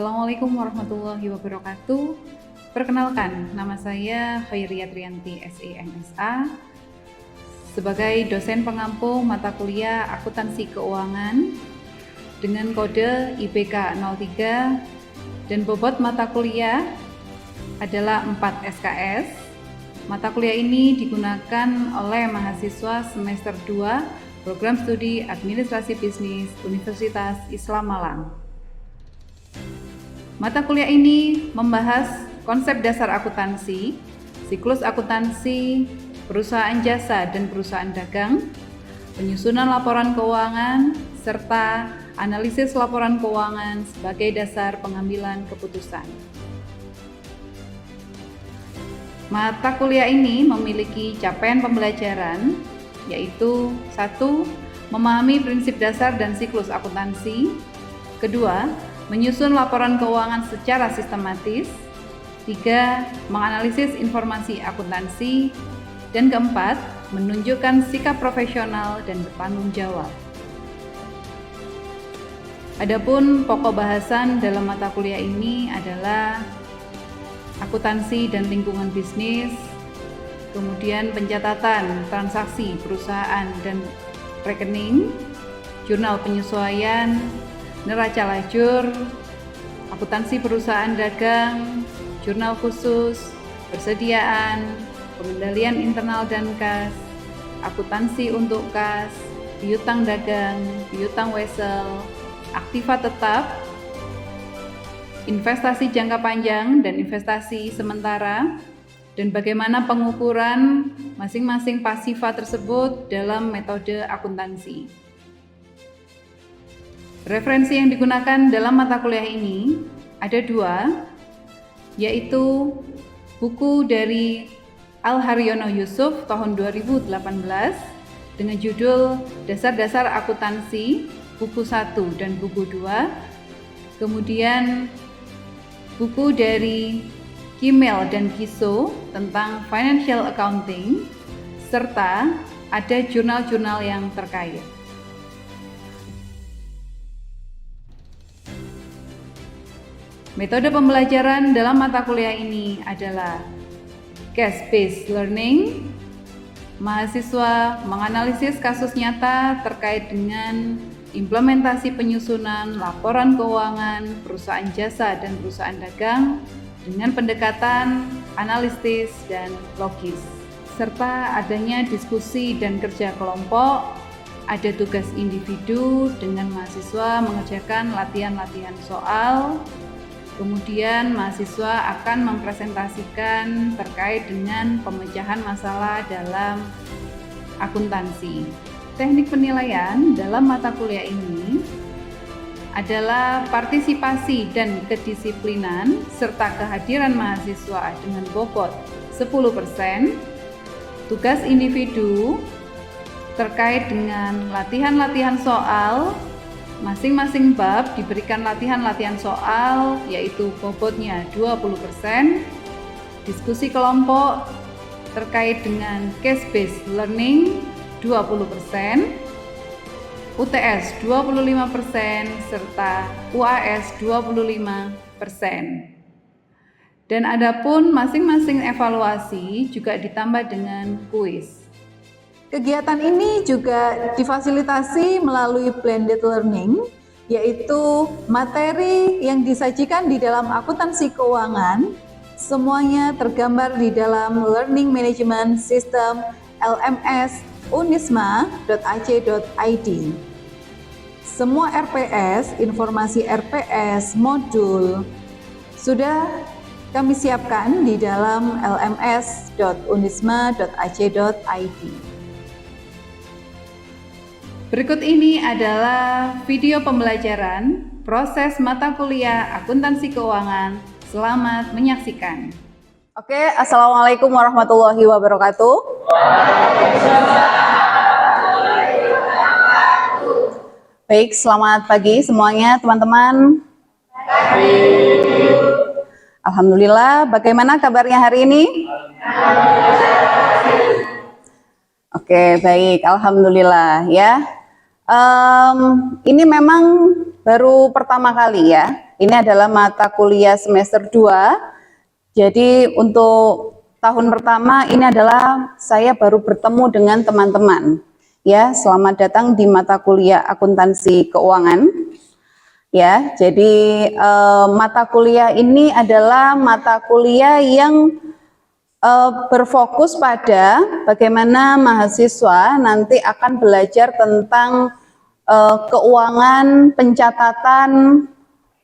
Assalamualaikum warahmatullahi wabarakatuh. Perkenalkan, nama saya Khairiyah Triyanti SIMSA sebagai dosen pengampu mata kuliah Akuntansi Keuangan dengan kode IPK 03 dan bobot mata kuliah adalah 4 SKS. Mata kuliah ini digunakan oleh mahasiswa semester 2 Program Studi Administrasi Bisnis Universitas Islam Malang. Mata kuliah ini membahas konsep dasar akuntansi, siklus akuntansi, perusahaan jasa dan perusahaan dagang, penyusunan laporan keuangan, serta analisis laporan keuangan sebagai dasar pengambilan keputusan. Mata kuliah ini memiliki capaian pembelajaran, yaitu 1. Memahami prinsip dasar dan siklus akuntansi. 2. Menyusun laporan keuangan secara sistematis. 3. Menganalisis informasi akuntansi. Dan 4. Menunjukkan sikap profesional dan bertanggung jawab. Adapun pokok bahasan dalam mata kuliah ini adalah akuntansi dan lingkungan bisnis, kemudian pencatatan transaksi perusahaan dan rekening, jurnal penyesuaian, neraca lajur, akuntansi perusahaan dagang, jurnal khusus, persediaan, pengendalian internal dan kas, akuntansi untuk kas, piutang dagang, piutang wesel, aktiva tetap, investasi jangka panjang dan investasi sementara, dan bagaimana pengukuran masing-masing pasifa tersebut dalam metode akuntansi. Referensi yang digunakan dalam mata kuliah ini ada 2, yaitu buku dari Al-Haryono Yusuf tahun 2018 dengan judul Dasar-Dasar Akuntansi, buku 1 dan buku 2, kemudian buku dari Kimel dan Kiso tentang Financial Accounting, serta ada jurnal-jurnal yang terkait. Metode pembelajaran dalam mata kuliah ini adalah case-based learning. Mahasiswa menganalisis kasus nyata terkait dengan implementasi penyusunan laporan keuangan perusahaan jasa dan perusahaan dagang dengan pendekatan analitis dan logis, serta adanya diskusi dan kerja kelompok. Ada tugas individu dengan mahasiswa mengerjakan latihan-latihan soal. Kemudian mahasiswa akan mempresentasikan terkait dengan pemecahan masalah dalam akuntansi. Teknik penilaian dalam mata kuliah ini adalah partisipasi dan kedisiplinan serta kehadiran mahasiswa dengan bobot 10%, tugas individu terkait dengan latihan-latihan soal. Masing-masing bab diberikan latihan-latihan soal, yaitu bobotnya 20%, diskusi kelompok terkait dengan case-based learning 20%, UTS 25%, serta UAS 25%. Dan adapun masing-masing evaluasi juga ditambah dengan kuis. Kegiatan ini juga difasilitasi melalui blended learning, yaitu materi yang disajikan di dalam akuntansi keuangan, semuanya tergambar di dalam Learning Management System LMS unisma.ac.id. Semua RPS, informasi RPS, modul, sudah kami siapkan di dalam lms.unisma.ac.id. Berikut ini adalah video pembelajaran proses mata kuliah akuntansi keuangan. Selamat menyaksikan. Oke, Assalamualaikum warahmatullahi wabarakatuh. Baik, selamat pagi semuanya teman-teman. Alhamdulillah, bagaimana kabarnya hari ini? Oke, baik, alhamdulillah ya. Ini memang baru pertama kali ya Ini adalah mata kuliah semester 2. Jadi untuk tahun pertama ini adalah saya baru bertemu dengan teman-teman. Ya, selamat datang di mata kuliah akuntansi keuangan. Ya, jadi mata kuliah ini adalah mata kuliah yang berfokus pada bagaimana mahasiswa nanti akan belajar tentang keuangan, pencatatan,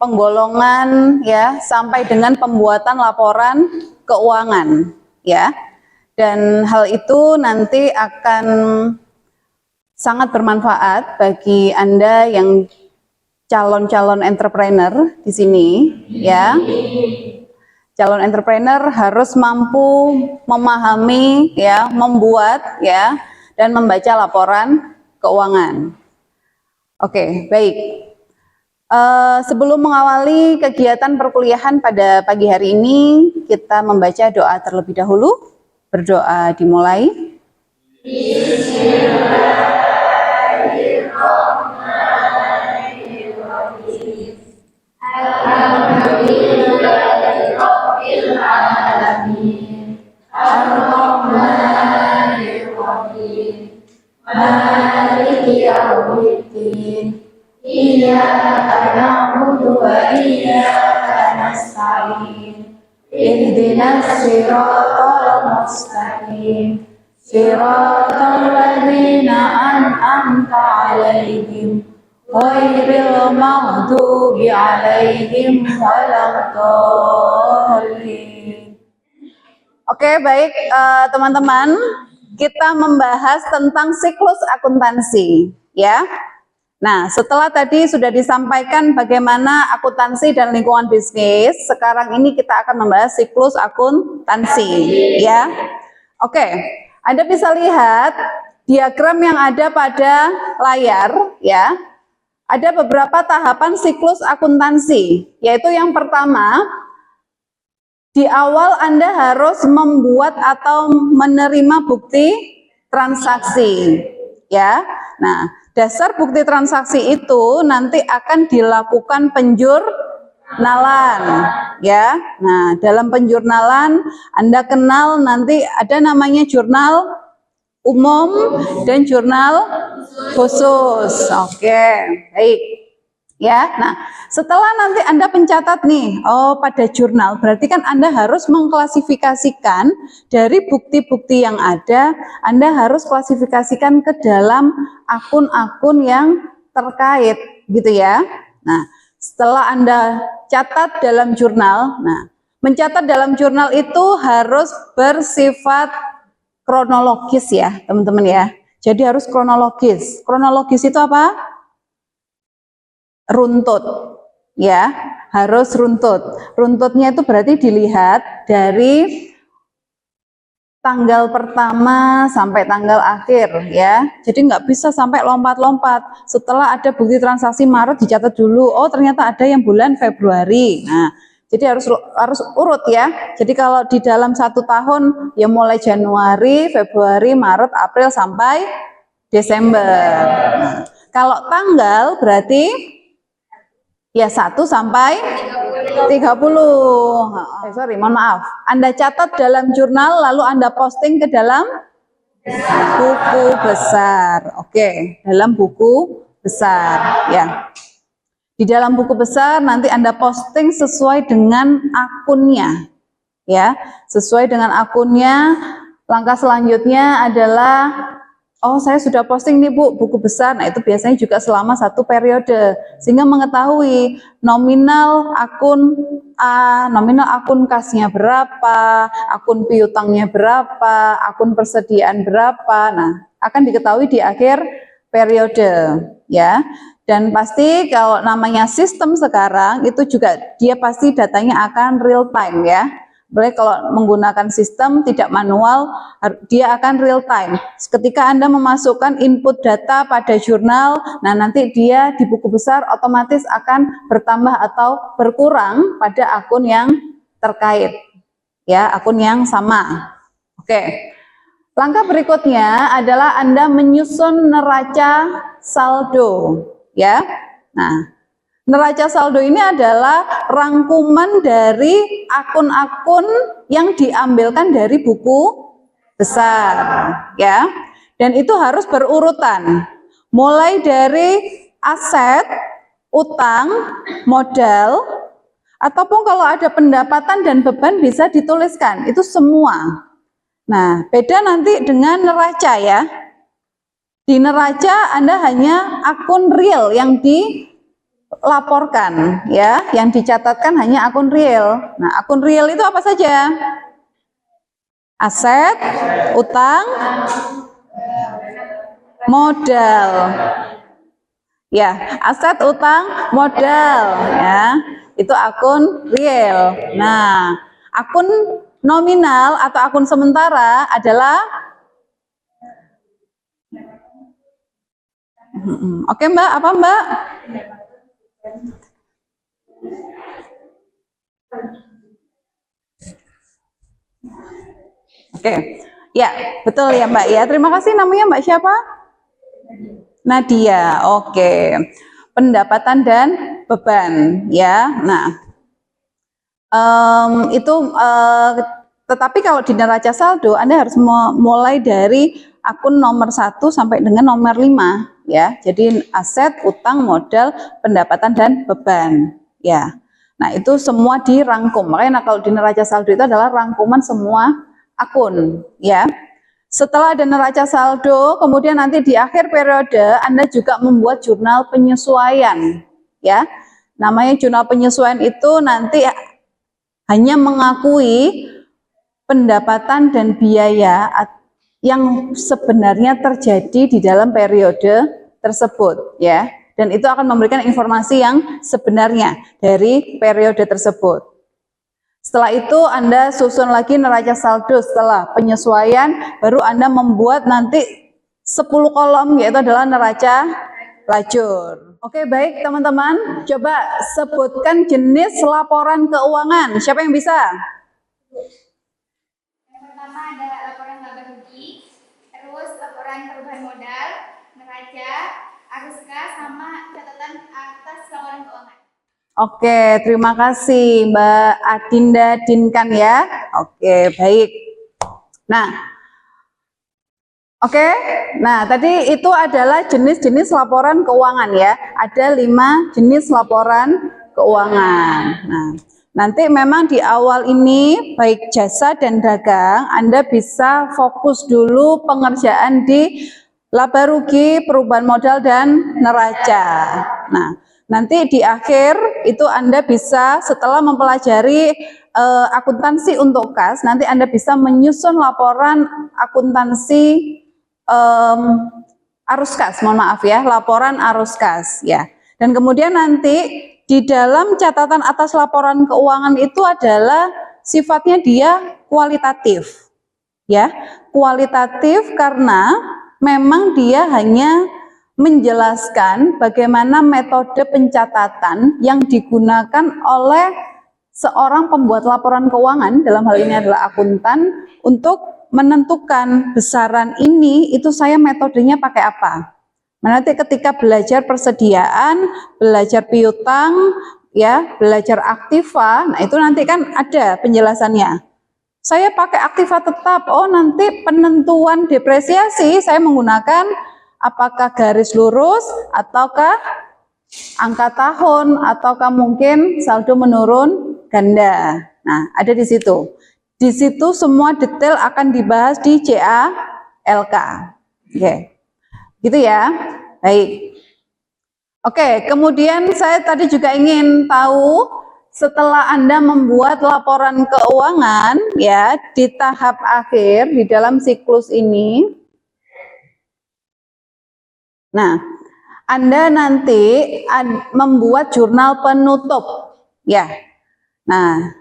penggolongan, ya, sampai dengan pembuatan laporan keuangan, ya. Dan hal itu nanti akan sangat bermanfaat bagi Anda yang calon-calon entrepreneur di sini, ya. Calon entrepreneur harus mampu memahami, ya, membuat, ya, dan membaca laporan keuangan. Oke, baik. Sebelum mengawali kegiatan perkuliahan pada pagi hari ini, kita membaca doa terlebih dahulu. Berdoa dimulai. Ihdinas siratal mustaqim, siratal ladzina an'amta 'alaihim, ghairil maghdubi 'alaihim waladdallin. Oke, baik teman-teman, kita membahas tentang siklus akuntansi, ya. Nah, setelah tadi sudah disampaikan bagaimana akuntansi dan lingkungan bisnis, sekarang ini kita akan membahas siklus akuntansi, ya. Oke, Anda bisa lihat diagram yang ada pada layar, ya. Ada beberapa tahapan siklus akuntansi, yaitu yang pertama, di awal Anda harus membuat atau menerima bukti transaksi, ya. Nah, dasar bukti transaksi itu nanti akan dilakukan penjurnalan, ya. Nah, dalam penjurnalan Anda kenal nanti ada namanya jurnal umum dan jurnal khusus. Oke, baik. Ya, nah setelah nanti Anda pencatat nih, oh pada jurnal, berarti kan Anda harus mengklasifikasikan dari bukti-bukti yang ada, Anda harus klasifikasikan ke dalam akun-akun yang terkait, gitu ya. Nah, setelah Anda catat dalam jurnal, nah mencatat dalam jurnal itu harus bersifat kronologis ya, teman-teman ya. Jadi harus kronologis. Kronologis itu apa? Runtut, ya, harus runtut. Runtutnya itu berarti dilihat dari tanggal pertama sampai tanggal akhir, ya. Jadi nggak bisa sampai lompat-lompat. Setelah ada bukti transaksi Maret dicatat dulu. Oh ternyata ada yang bulan Februari. Nah, jadi harus urut ya. Jadi kalau di dalam 1 tahun ya mulai Januari, Februari, Maret, April sampai Desember. Nah, kalau tanggal berarti ya 1 sampai 30. Mohon maaf. Anda catat dalam jurnal lalu Anda posting ke dalam buku besar. Oke, dalam buku besar ya. Di dalam buku besar nanti Anda posting sesuai dengan akunnya. Ya, sesuai dengan akunnya. Langkah selanjutnya adalah oh saya sudah posting nih Bu, buku besar. Nah itu biasanya juga selama 1 periode. Sehingga mengetahui nominal akun A, nominal akun kasnya berapa, akun piutangnya berapa, akun persediaan berapa. Nah akan diketahui di akhir periode ya. Dan pasti kalau namanya sistem sekarang itu juga dia pasti datanya akan real time ya. Boleh kalau menggunakan sistem tidak manual, dia akan real time. Ketika Anda memasukkan input data pada jurnal, nah nanti dia di buku besar otomatis akan bertambah atau berkurang pada akun yang terkait. Ya, akun yang sama. Oke. Langkah berikutnya adalah Anda menyusun neraca saldo, ya. Nah, Neraca saldo ini adalah rangkuman dari akun-akun yang diambilkan dari buku besar, ya. Dan itu harus berurutan. Mulai dari aset, utang, modal, ataupun kalau ada pendapatan dan beban bisa dituliskan. Itu semua. Nah, beda nanti dengan neraca ya. Di neraca Anda hanya akun real yang dilaporkan ya, yang dicatatkan hanya akun real. Nah, akun real itu apa saja? Aset, utang, modal. Ya, aset, utang, modal ya. Itu akun real. Nah, akun nominal atau akun sementara adalah Oke Mbak, apa Mbak? Oke, ya betul ya Mbak ya. Terima kasih, namanya Mbak siapa? Nadia. Oke, pendapatan dan beban ya. Nah, tetapi kalau di neraca saldo Anda harus mulai dari akun nomor 1 sampai dengan nomor 5 ya. Jadi aset, utang, modal, pendapatan dan beban ya. Nah, itu semua dirangkum. Makanya kalau di neraca saldo itu adalah rangkuman semua akun ya. Setelah ada neraca saldo, kemudian nanti di akhir periode Anda juga membuat jurnal penyesuaian ya. Namanya jurnal penyesuaian itu nanti hanya mengakui pendapatan dan biaya yang sebenarnya terjadi di dalam periode tersebut ya, dan itu akan memberikan informasi yang sebenarnya dari periode tersebut. Setelah itu Anda susun lagi neraca saldo setelah penyesuaian, baru Anda membuat nanti 10 kolom, yaitu adalah neraca lajur. Oke, baik teman-teman, coba sebutkan jenis laporan keuangan. Siapa yang bisa? Yang pertama ada laporan laba rugi, terus laporan perubahan modal, neraca, arus kas, sama catatan atas laporan keuangan. Oke, terima kasih Mbak Adinda Dinkan ya. Oke, baik. Nah, tadi itu adalah jenis-jenis laporan keuangan ya. Ada 5 jenis laporan keuangan. Nah, nanti memang di awal ini baik jasa dan dagang Anda bisa fokus dulu pengerjaan di laba rugi, perubahan modal dan neraca. Nah, nanti di akhir itu Anda bisa setelah mempelajari akuntansi untuk kas, nanti Anda bisa menyusun laporan akuntansi arus kas, mohon maaf ya, laporan arus kas ya. Dan kemudian nanti di dalam catatan atas laporan keuangan itu adalah sifatnya dia kualitatif ya, kualitatif karena memang dia hanya menjelaskan bagaimana metode pencatatan yang digunakan oleh seorang pembuat laporan keuangan, dalam hal ini adalah akuntan, untuk menentukan besaran ini itu saya metodenya pakai apa. Nanti ketika belajar persediaan, belajar piutang, ya, belajar aktiva, nah itu nanti kan ada penjelasannya. Saya pakai aktiva tetap, oh nanti penentuan depresiasi saya menggunakan apakah garis lurus, ataukah angka tahun, ataukah mungkin saldo menurun ganda. Nah, ada di situ. Di situ semua detail akan dibahas di CALK. Oke. Gitu ya. Baik. Oke, kemudian saya tadi juga ingin tahu setelah Anda membuat laporan keuangan ya di tahap akhir di dalam siklus ini. Nah, Anda nanti membuat jurnal penutup ya. Nah,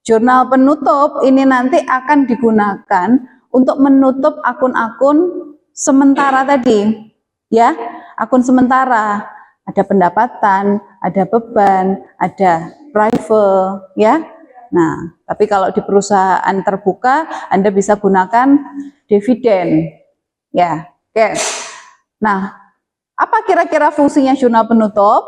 jurnal penutup ini nanti akan digunakan untuk menutup akun-akun sementara tadi ya, akun sementara. Ada pendapatan, ada beban, ada private ya. Nah, tapi kalau di perusahaan terbuka Anda bisa gunakan dividen ya. Oke. Nah, apa kira-kira fungsinya jurnal penutup?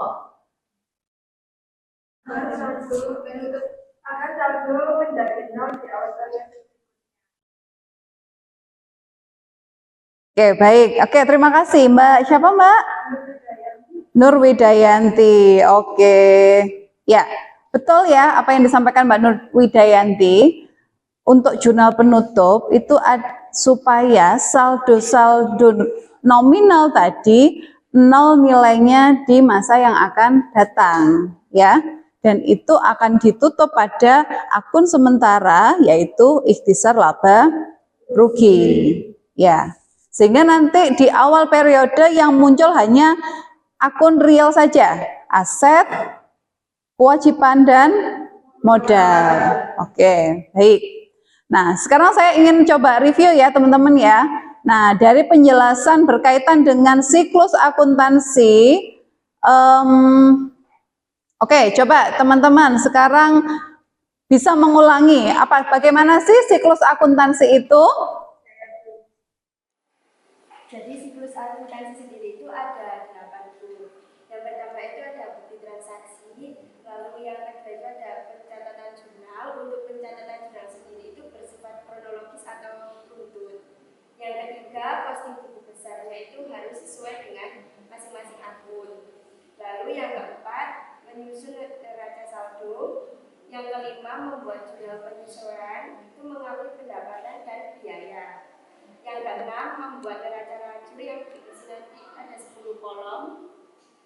Oke, baik. Oke, terima kasih Mbak. Siapa Mbak? Nur Widayanti. Oke. Ya, betul ya apa yang disampaikan Mbak Nur Widayanti. Untuk jurnal penutup itu supaya saldo-saldo nominal tadi nol nilainya di masa yang akan datang, ya. Dan itu akan ditutup pada akun sementara, yaitu ikhtisar laba rugi, ya. Sehingga nanti di awal periode yang muncul hanya akun real saja, aset, kewajiban, dan modal. Oke, baik. Nah, sekarang saya ingin coba review ya teman-teman ya. Nah, dari penjelasan berkaitan dengan siklus akuntansi, oke, coba teman-teman sekarang bisa mengulangi bagaimana sih siklus akuntansi itu? Jadi siklus akuntansi sendiri itu ada 80. Yang pertama itu ada bukti transaksi, lalu yang kedua itu ada pencatatan jurnal. Untuk pencatatan jurnal sendiri itu bersifat kronologis atau runtut. Yang ketiga, posting buku besarnya itu harus sesuai dengan masing-masing akun. Lalu yang keempat, menyusun neraca saldo. Yang kelima, membuat jurnal penyesuaian, itu mengakui pendapatan dan biaya. Yang keenam, membuat neraca lajur yang berisi nanti ada 10 kolom.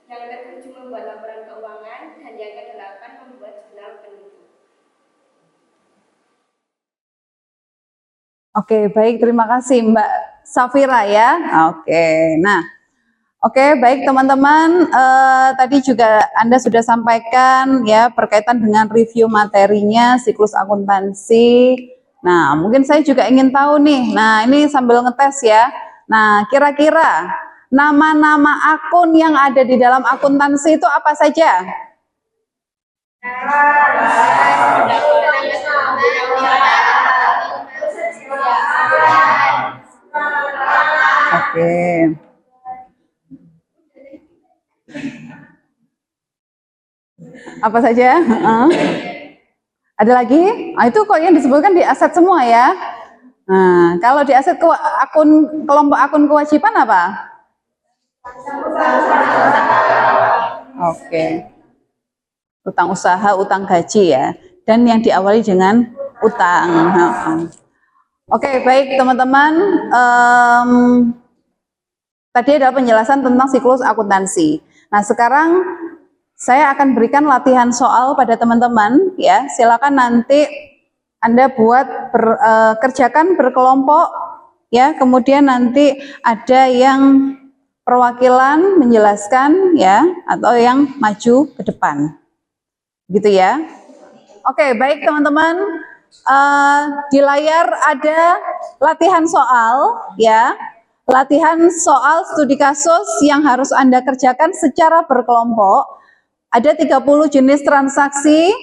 Yang ketujuh, membuat laporan keuangan. Dan yang kedelapan, membuat jurnal penutup. Oke, baik, terima kasih Mbak Safira ya. Oke, nah, oke, baik teman-teman. Tadi juga Anda sudah sampaikan ya berkaitan dengan review materinya siklus akuntansi. Nah, mungkin saya juga ingin tahu nih. Nah, ini sambil ngetes ya. Nah, kira-kira nama-nama akun yang ada di dalam akuntansi itu apa saja? Oke. Apa saja? Ada lagi? Nah, itu kok yang disebutkan di aset semua ya. Nah, kalau di aset kelompok akun kewajiban apa? Oke. Utang usaha, utang gaji ya. Dan yang diawali dengan utang. Oke, baik teman-teman. Tadi adalah penjelasan tentang siklus akuntansi. Nah, sekarang saya akan berikan latihan soal pada teman-teman ya. Silakan nanti Anda kerjakan berkelompok ya. Kemudian nanti ada yang perwakilan menjelaskan ya atau yang maju ke depan. Gitu ya. Oke, baik teman-teman. Di layar ada latihan soal ya. Latihan soal studi kasus yang harus Anda kerjakan secara berkelompok. Ada 30 jenis transaksi,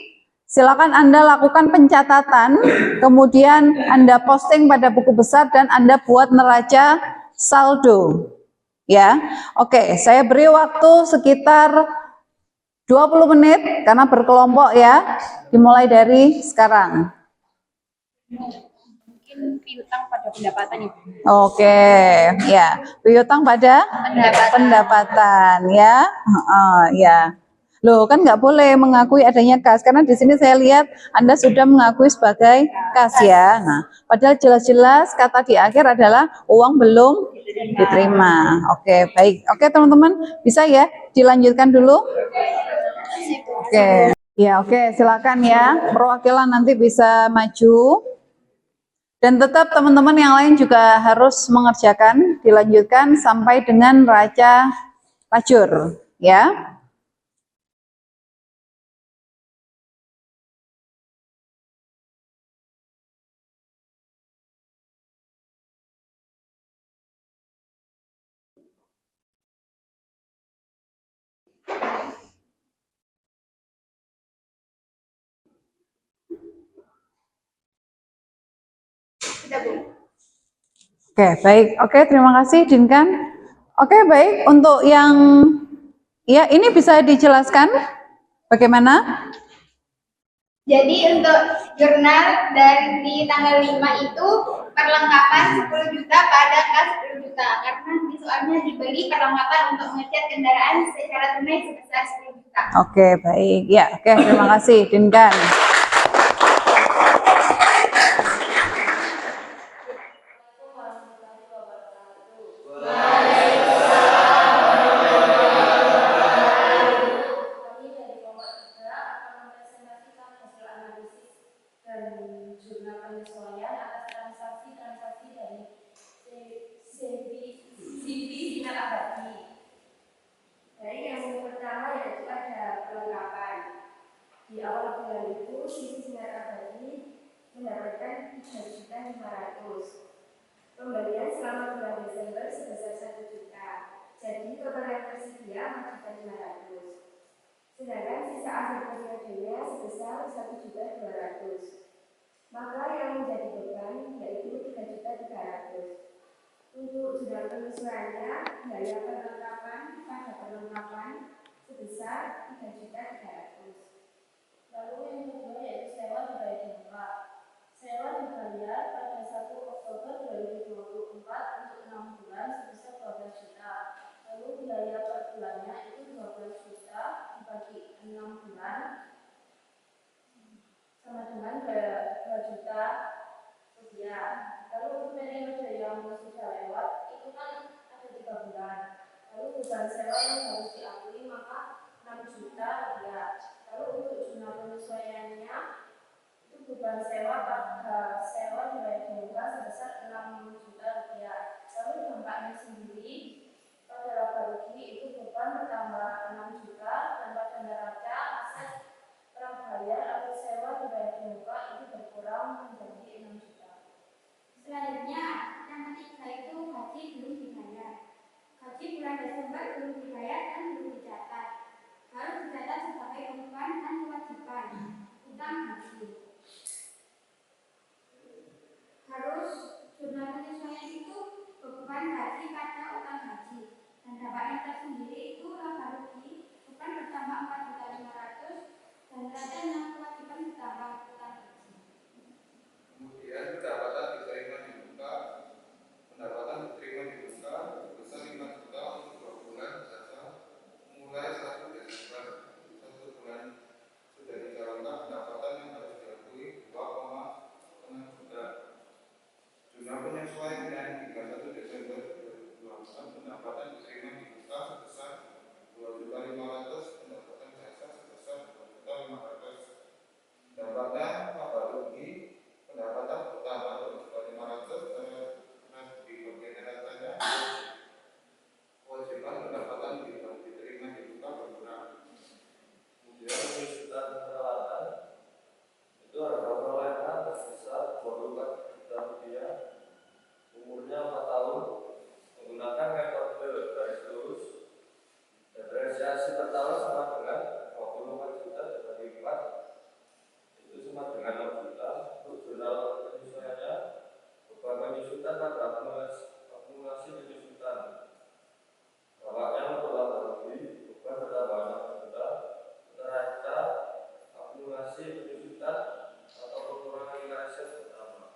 silakan Anda lakukan pencatatan, kemudian Anda posting pada buku besar dan Anda buat neraca saldo. Ya, oke, saya beri waktu sekitar 20 menit karena berkelompok ya, dimulai dari sekarang. Mungkin piutang pada pendapatan Ibu. Oke, ya, piutang pada pendapatan ya, ya. Loh, kan nggak boleh mengakui adanya kas, karena di sini saya lihat Anda sudah mengakui sebagai kas ya. Nah, padahal jelas-jelas kata di akhir adalah uang belum diterima. Oke, baik. Oke, teman-teman, bisa ya dilanjutkan dulu? Oke. Ya, oke, silakan ya. Perwakilan nanti bisa maju. Dan tetap teman-teman yang lain juga harus mengerjakan, dilanjutkan sampai dengan neraca lajur, ya. Oke, baik. Oke, terima kasih Dinkan. Oke, baik. Untuk yang ya ini bisa dijelaskan bagaimana? Jadi untuk jurnal dari tanggal 5 itu perlengkapan 10 juta pada kas 10 juta juta karena nanti soalnya diberi perlambatan untuk mengecat kendaraan secara tunai sebesar 10 juta. Oke, baik. Ya, oke, terima kasih, Dinkan. Kami dari kelompok 3 akan mempresentasikan hasil analisis dan jurnal penyesuaian atas transaksi-transaksi dari CV sinar abadi. Baik, yang pertama yaitu ada perlengkapan. Di awal bulan itu, CV sinar abadi mendapatkan 3.500.000. Pembelian selama bulan Desember sebesar 1 juta. Jadi total yang tersedia 4.500.000. Sedangkan sisa akhir periodenya sebesar 1.200.000. Maka yang menjadi beban yaitu 3.300.000. Untuk jumlah penyesuaiannya, biaya perlengkapan pada perlengkapan sebesar 3.300.000. Lalu yang kedua yaitu sewa dibayar jangka. Sewa dibayar pada 1 Oktober 2024 untuk 6 bulan sebesar 12 juta. Lalu biaya per bulannya itu 12 juta dibagi 6 bulan sama dengan 2 juta rupiah. Lalu untuk periode yang sudah lewat itu kan ada 3 bulan. Lalu beban sewa yang harus diakui maka 6 juta rupiah. Lalu untuk jumlah penyesuaiannya itu beban sewa pada sewa dibayar jangka sebesar 6 juta rupiah. Lalu dampaknya sendiri pada laba rugi itu beban bertambah 6 juta dan pada neraca aset prabayar atau sewa dibayar jangka itu berkurang menjadi 6 juta. Selanjutnya yang ketiga itu gaji belum dibayar. Gaji bulan Desember belum dibayar dan belum dicatat. Harus dicatat sebagai beban dan kewajiban utang gaji. Harus jurnal penyesuaian itu beban gaji pada utang gaji dan dampaknya tersendiri itu laba rugi beban bertambah 4.500.000 dan neraca kewajiban bertambah utang gaji. Kemudian pendapatan diterima sebesar 5 juta untuk 2 bulan saja mulai 1 Desember. 1 bulan sudah dijalankan pendapatan yang harus diakui 2,5 juta. Jumlah penyesuaian hingga 1 Desember 2024 pendapatan diterima dibuka sebesar 2.500.000, pendapatan jasa sebesar 2.500.000. Pendapatan laba rugi pendapatan utama 2.500.000 terus di bagian negaranya kewajiban pendapatan diterima dibuka berkurang. Kemudian penyusutan peralatan itu harga perolehan sebesar 24 juta rupiah, umurnya 4 tahun, menggunakan metode garis lurus. Depresiasi per tahun sama dengan 24 juta dibagi 4 itu sama dengan 6 juta. Untuk jurnal penyesuaiannya beban penyusutan pada akumulasi penyusutan. Dampaknya untuk laba rugi beban bertambah 6 juta. Neraca akumulasi penyusutan atau pengurangan nilai aset bertambah.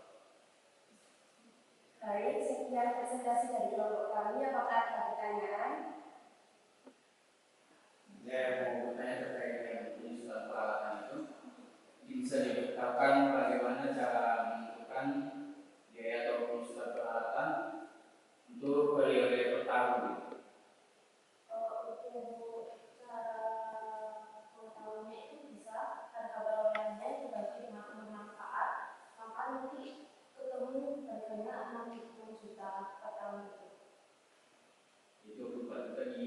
Baik, sekian presentasi dari kelompok kami. Apakah ada pertanyaan? Saya mau bertanya terkait dengan penyusutan peralatan itu. Bisa diberitakan bagaimana cara menentukan biaya atau penyusutan peralatan untuk periode per tahun? Untuk cara mengetahuinya itu bisa harga perolehannya dibagi dengan umur manfaat, maka nanti ketemu harganya 6 juta per tahun itu. Itu bukan tadi.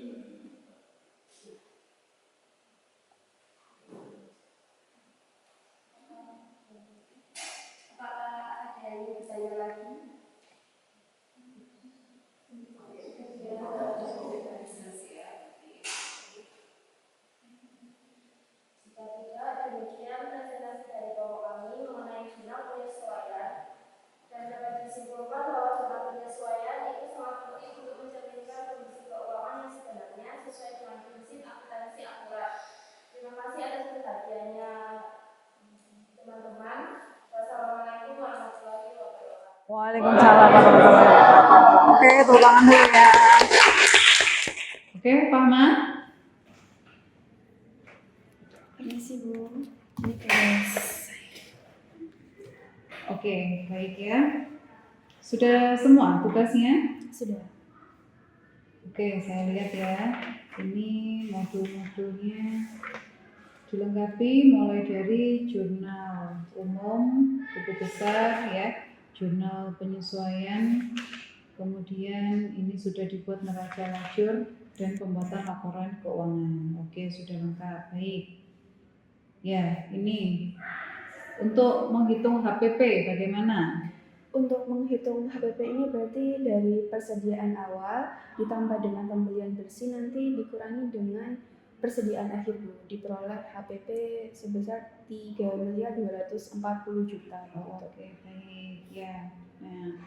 Apakah ada yang bertanya lagi? Jika tidak, demikian presentasi dari kelompok kami mengenai jurnal penyesuaian dan dapat disimpulkan bahwa jurnal penyesuaian itu sangat penting untuk mencerminkan kondisi keuangan yang sebenarnya sesuai dengan prinsip akuntansi akurat. Terima kasih atas perhatiannya teman-teman. Wassalamualaikum warahmatullahi wabarakatuh. Waalaikumsalam warahmatullahi wabarakatuh. Oke, tepuk tangan dulu ya. Oke, Fahma. Permisi Bu, ini tugas. Oke, baik ya. Sudah semua tugasnya? Sudah. Oke, saya lihat ya. Ini modul-modulnya dilengkapi mulai dari jurnal umum, buku besar ya, jurnal penyesuaian, kemudian ini sudah dibuat neraca lajur dan pembuatan laporan keuangan. Oke, sudah lengkap. Baik. Ya, ini untuk menghitung HPP bagaimana? Untuk menghitung HPP ini berarti dari persediaan awal ditambah dengan pembelian bersih nanti dikurangi dengan persediaan akhir Bu. Diperoleh HPP sebesar 3.240 juta. Oke, baik ya. Nah,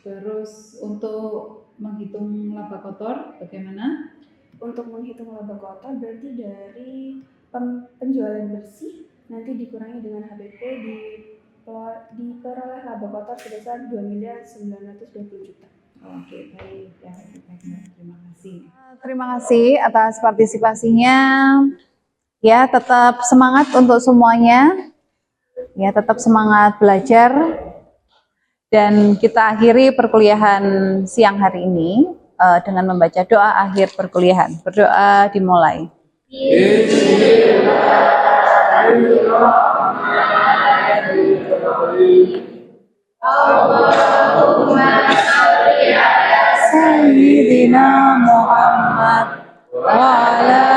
terus untuk menghitung laba kotor bagaimana? Untuk menghitung laba kotor berarti dari penjualan bersih nanti dikurangi dengan HPP diperoleh laba kotor sebesar 2.920 juta. Oke, baik ya. Baik, terima kasih. Terima kasih atas partisipasinya. Ya, tetap semangat untuk semuanya. Ya, tetap semangat belajar. Dan kita akhiri perkuliahan siang hari ini dengan membaca doa akhir perkuliahan. Berdoa dimulai. Sayyidina Muhammad wa ala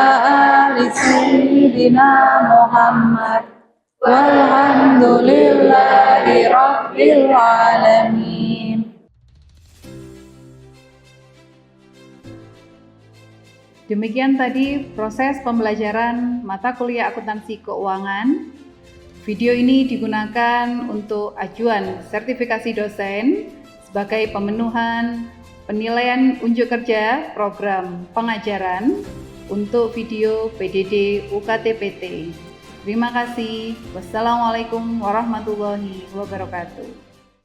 ali Sayyidina Muhammad walhamdulillahi rabbil alamin. Demikian tadi proses pembelajaran mata kuliah akuntansi keuangan. Video ini digunakan untuk ajuan sertifikasi dosen sebagai pemenuhan penilaian unjuk kerja program pengajaran untuk video PDD UKT PT. Terima kasih. Wassalamualaikum warahmatullahi wabarakatuh.